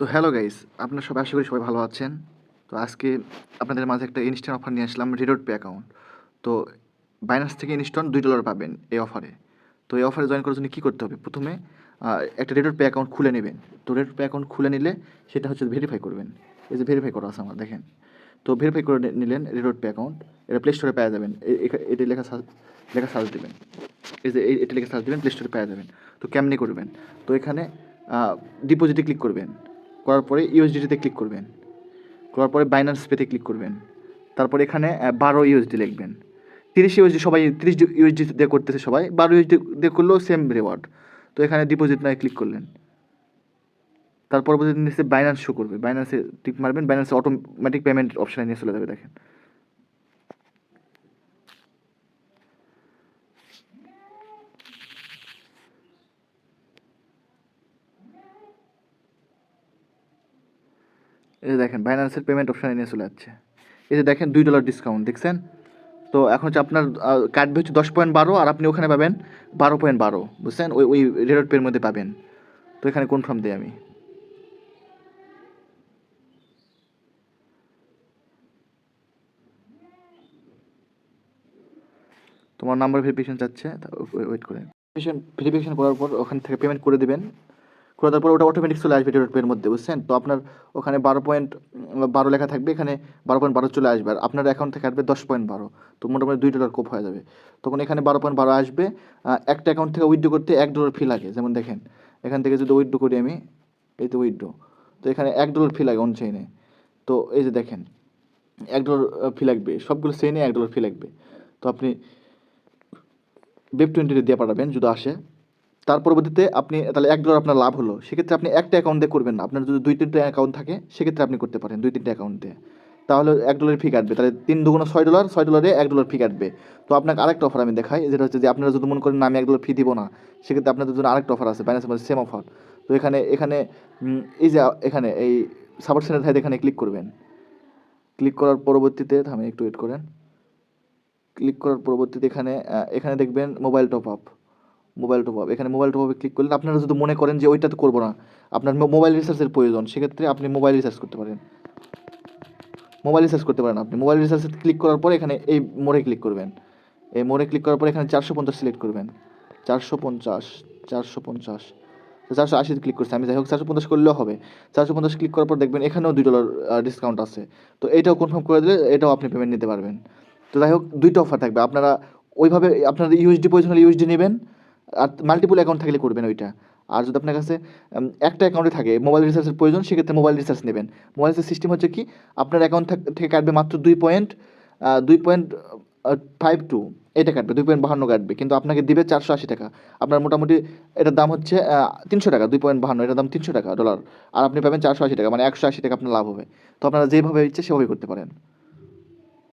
তো hello guys, আপনারা সবাই আশা করি সবাই ভালো আছেন। তো আজকে আপনাদের মাঝে একটা ইনস্ট্যান্ট অফার নিয়ে আসলাম, রিডট পে অ্যাকাউন্ট। তো বাইন্যান্স থেকে ইনস্ট্যান্ট $2 পাবেন এই অফারে। তো এই অফারে জয়েন করার জন্য কী করতে হবে? প্রথমে একটা রিডট পে অ্যাকাউন্ট খুলে নেবেন। তো রিডট পে অ্যাকাউন্ট খুলে নিলে সেটা হচ্ছে ভেরিফাই করবেন। এই যে ভেরিফাই করা আছে আমার, দেখেন। তো ভেরিফাই করে নিলেন রিডট পে অ্যাকাউন্ট। এটা প্লে স্টোরে পেয়ে যাবেন। এটি লেখা সার্চ দেবেন। এই যে এটা লেখা সার্চ দেবেন, প্লে স্টোরে পেয়ে যাবেন। তো কেমনি করবেন? তো এখানে ডিপোজিটে ক্লিক করবেন। করার পরে ইউএসডিটিতে ক্লিক করবেন। করার পরে বাইন্যান্স পেতে ক্লিক করবেন। তারপর এখানে 12 ইউএসডি লিখবেন। 30 ইউএসডি সবাই 30 ইউএসডি দিয়ে করতেছে সবাই, 12 ইউএসডি দিয়ে করলেও সেম রিওয়ার্ড। তো এখানে ডিপোজিট নয় ক্লিক করলেন। তার পরবর্তীতে নিচে বাইন্যান্স শো করবে, বাইন্যান্সে টিক মারবেন, বাইন্যান্সে অটোমেটিক পেমেন্ট অপশানে নিয়ে চলে যাবে, দেখেন। এই যে দেখেন বাইন্যান্সের পেমেন্ট অপশানে নিয়ে চলে যাচ্ছে। এই যে দেখেন $2 ডিসকাউন্ট, দেখছেন? তো এখন হচ্ছে আপনার কাটবে হচ্ছে 10.12, আর আপনি ওখানে পাবেন 12.12, বুঝছেন? ওই রেড পের মধ্যে পাবেন। তো এখানে কনফার্ম দিই আমি। তোমার নাম্বার ভেরিফিকেশন চাচ্ছে, ওয়েট করে ভেরিফিকেশন করার পর ওখান থেকে পেমেন্ট করে দেবেন। করে দেওয়ার পর ওটা অটোমেটিক চলে আসবে রেড পের মধ্যে, বুঝছেন? তো আপনার ওখানে 12.12 লেখা থাকবে, এখানে 12.12 চলে আসবে, আর আপনার অ্যাকাউন্ট থেকে আসবে 10.12। তো মোটামুটি $2 কোপ হয়ে যাবে। তখন এখানে 12.12 আসবে। একটা অ্যাকাউন্ট থেকে উইথড্র করতে $1 ফি লাগে। যেমন দেখেন, এখান থেকে যদি উইথড্র করি আমি, এই তো উইথড্র, তো এখানে $1 ফি লাগে অন চেইনে। তো এই যে দেখেন $1 ফি লাগবে, সবগুলো চেইনে $1 ফি লাগবে। তো আপনি Web20 দিয়ে পাঠাবেন যদি আসে। তার পরবর্তীতে আপনি তাহলে $1 আপনার লাভ হলো। সেক্ষেত্রে আপনি একটা অ্যাকাউন্ট দিয়ে করবেন না, আপনার যদি 2-3টে অ্যাকাউন্ট থাকে সেক্ষেত্রে আপনি করতে পারেন 2-3টে অ্যাকাউন্ট দিয়ে। তাহলে $1 ফি কাটবে, তাহলে 3 দুগুণে $6, $6 $1 ফি কাটবে। তো আপনাকে আরেকটা অফার আমি দেখাই, যেটা হচ্ছে যে আপনারা যদি মনে করেন না আমি $1 ফি দিব না, সেক্ষেত্রে আপনাদের জন্য আরেকটা অফার আছে, বাইন্যান্সের মধ্যে সেম অফার। তো এখানে এখানে এই যে এখানে এই সাপোর্ট সেন্টার থাকে, এখানে ক্লিক করবেন। ক্লিক করার পরবর্তীতে থামে একটু ওয়েট করেন। ক্লিক করার পরবর্তীতে এখানে দেখবেন মোবাইল টপ আপ। এখানে মোবাইল টপ আপে ক্লিক করলেন। আপনারা যদি মনে করেন যে ওইটা তো করবো না, আপনার মোবাইল রিচার্জের প্রয়োজন, সেক্ষেত্রে আপনি মোবাইল রিচার্জ করতে পারেন। আপনি মোবাইল রিচার্জে ক্লিক করার পরে এখানে এই মোড়ে ক্লিক করবেন। এই মোড়ে ক্লিক করার পরে এখানে 450 সিলেক্ট করবেন। 450 450 480 ক্লিক করছি আমি, যাই হোক 450 করলেও হবে। 450 ক্লিক করার পর দেখবেন এখানেও $2 ডিসকাউন্ট আছে। তো এইটাও কনফার্ম করে দিলে এটাও আপনি পেমেন্ট নিতে পারবেন। তো যাই হোক, দুইটা অফার থাকবে। আপনারা ওইভাবে আপনাদের ইউএসডি প্রয়োজন হলে ইউএসডি নেবেন, আর মাল্টিপল অ্যাকাউন্ট থাকলে করবেন ওইটা। আর যদি আপনার কাছে একটা অ্যাকাউন্টে থাকে মোবাইল রিচার্জের প্রয়োজন, সেক্ষেত্রে মোবাইল রিচার্জ নেবেন। মোবাইল রিচার্জ সিস্টেম হচ্ছে কি, আপনার অ্যাকাউন্ট থেকে কাটবে মাত্র 2.52 এটা কাটবে, 2.52 কাটবে, কিন্তু আপনাকে দিবে $480। আপনার মোটামুটি এটার দাম হচ্ছে $300, 2.52 এটার দাম $300 ডলার, আর আপনি পাবেন $480, মানে $180 আপনার লাভ হবে। তো আপনারা যেভাবে ইচ্ছে সেভাবেই করতে পারেন।